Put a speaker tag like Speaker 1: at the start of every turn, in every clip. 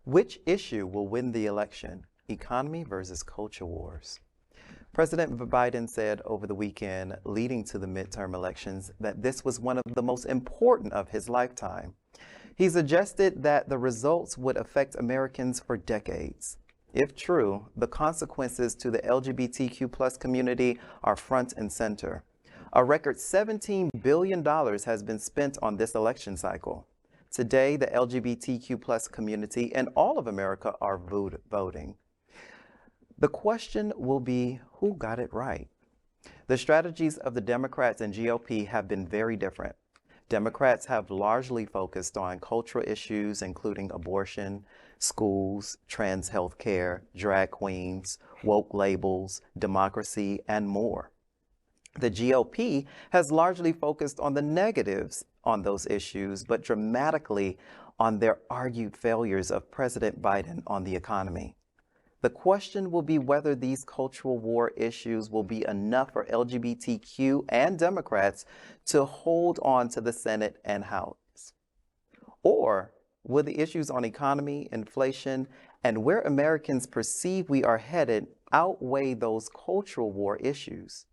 Speaker 1: Which issue will win the election? Economy versus culture wars. President Biden said over the weekend leading to the midterm elections that this was one of the most important of his lifetime. He suggested that the results would affect Americans for decades. If true, the consequences to the LGBTQ+ community are front and center. A record $17 billion has been spent on this election cycle. Today, the LGBTQ+ community and all of America are voting. The question will be, who got it right? The strategies of the Democrats and GOP have been very different. Democrats have largely focused on cultural issues, including abortion, schools, trans health care, drag queens, woke labels, democracy, and more. The GOP has largely focused on the negatives on those issues, but dramatically on their argued failures of President Biden on the economy. The question will be whether these cultural war issues will be enough for LGBTQ and Democrats to hold on to the Senate and House. Or will the issues on economy, inflation, and where Americans perceive we are headed outweigh those cultural war issues?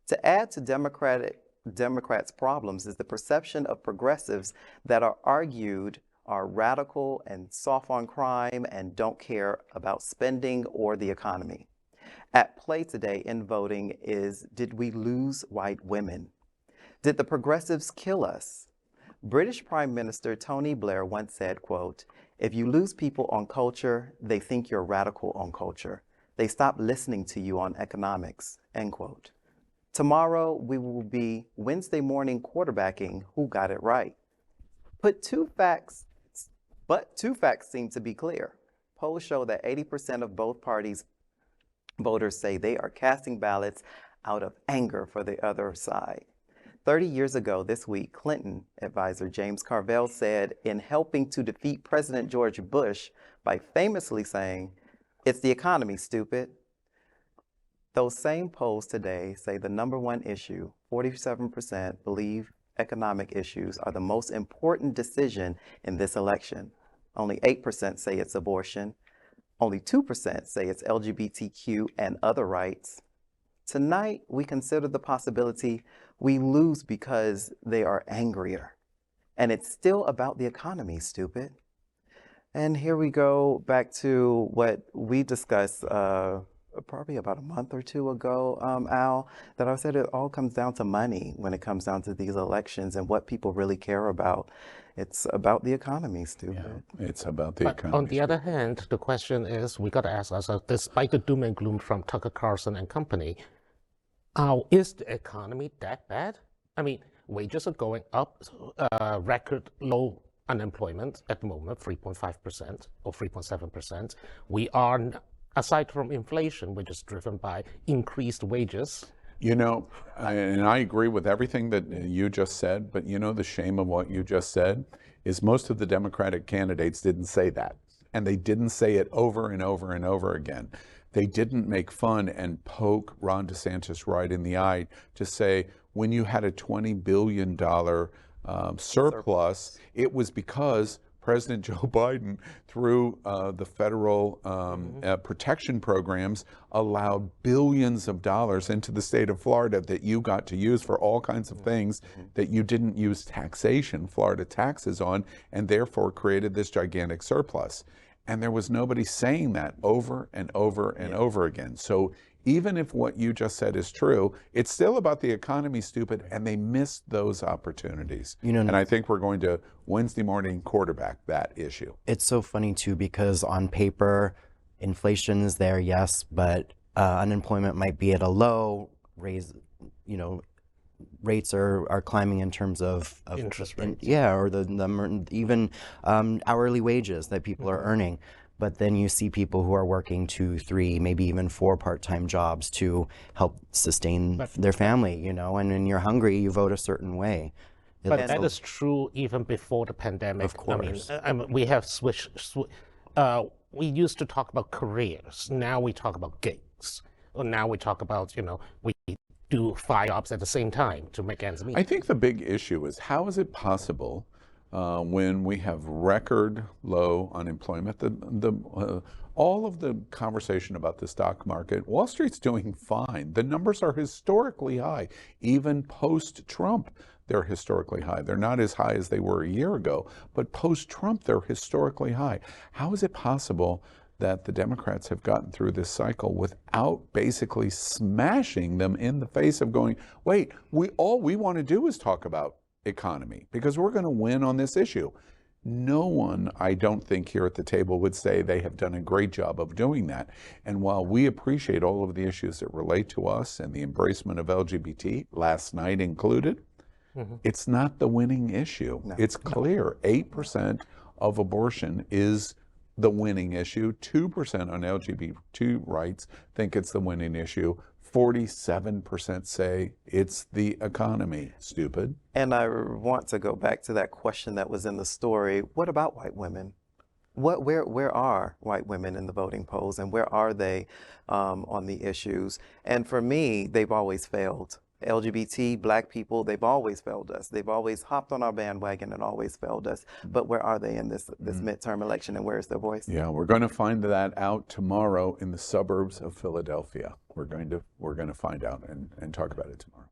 Speaker 1: To add to Democrats' problems is the perception of progressives that are argued are radical and soft on crime and don't care about spending or the economy. At play today in voting is, did we lose white women? Did the progressives kill us? British Prime Minister Tony Blair once said, quote, "If you lose people on culture, they think you're radical on culture. They stop listening to you on economics," end quote. Tomorrow, we will be Wednesday morning quarterbacking who got it right. But two facts seem to be clear. Polls show that 80% of both parties' voters say they are casting ballots out of anger for the other side. 30 years ago this week, Clinton advisor James Carville said in helping to defeat President George Bush by famously saying, "It's the economy, stupid." Those same polls today say the number one issue, 47% believe economic issues are the most important decision in this election. Only 8% say it's abortion. Only 2% say it's LGBTQ and other rights. Tonight, we consider the possibility we lose because they are angrier. And it's still about the economy, stupid. And here we go back to what we discussed probably about a month or two ago, Al, that I said it all comes down to money when it comes down to these elections and what people really care about. It's about the economy, stupid.
Speaker 2: Yeah, it's about the economy.
Speaker 3: On the other hand, the question is, we got to ask ourselves, despite the doom and gloom from Tucker Carlson and company, is the economy that bad? I mean, wages are going up, record low unemployment at the moment, 3.5% or 3.7%. We are, aside from inflation, which is driven by increased wages.
Speaker 2: You know, and I agree with everything that you just said, but you know the shame of what you just said is most of the Democratic candidates didn't say that. And they didn't say it over and over and over again. They didn't make fun and poke Ron DeSantis right in the eye to say, when you had a $20 billion surplus, it was because President Joe Biden, through the federal protection programs, allowed billions of dollars into the state of Florida that you got to use for all kinds of things that you didn't use taxation, Florida taxes on, and therefore created this gigantic surplus. And there was nobody saying that over and over and over again. So even if what you just said is true, it's still about the economy, stupid, and they missed those opportunities. You know, and I think we're going to Wednesday morning quarterback that issue.
Speaker 4: It's so funny too, because on paper, inflation is there, yes, but unemployment might be at a low, rates are climbing in terms of
Speaker 3: interest rates.
Speaker 4: Or even hourly wages that people are earning. But then you see people who are working 2, 3, maybe even 4 part-time jobs to help sustain their family, and when you're hungry, you vote a certain way.
Speaker 3: But that is true even before the pandemic.
Speaker 4: Of course.
Speaker 3: I mean, we have switched. We used to talk about careers. Now we talk about gigs. Now we talk about, we do 5 jobs at the same time to make ends meet.
Speaker 2: I think the big issue is, how is it possible when we have record low unemployment, all of the conversation about the stock market, Wall Street's doing fine. The numbers are historically high, even post-Trump. They're historically high. They're not as high as they were a year ago, but post-Trump, they're historically high. How is it possible that the Democrats have gotten through this cycle without basically smashing them in the face of going, wait, all we want to do is talk about economy because we're going to win on this issue? No one, I don't think, here at the table would say they have done a great job of doing that. And while we appreciate all of the issues that relate to us and the embracement of LGBT, last night included, it's not the winning issue. No. It's clear. 8% of abortion is the winning issue. 2% on LGBT rights think it's the winning issue. 47% say it's the economy. Stupid.
Speaker 1: And I want to go back to that question that was in the story. What about white women? Where are white women in the voting polls, and where are they on the issues? And for me, they've always failed. LGBT, Black people, they've always failed us. They've always hopped on our bandwagon and always failed us. But where are they in this midterm election, and where is their voice?
Speaker 2: Yeah, we're going to find that out tomorrow in the suburbs of Philadelphia. We're going to find out and talk about it tomorrow.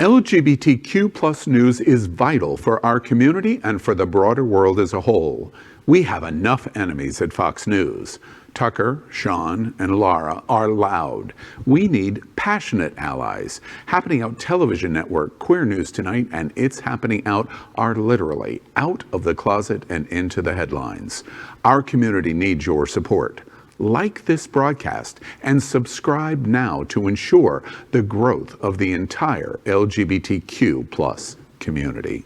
Speaker 2: LGBTQ plus news is vital for our community and for the broader world as a whole. We have enough enemies at Fox News. Tucker, Sean, and Laura are loud. We need passionate allies. Happening Out Television Network, Queer News Tonight, and It's Happening Out are literally out of the closet and into the headlines. Our community needs your support. Like this broadcast and subscribe now to ensure the growth of the entire LGBTQ plus community.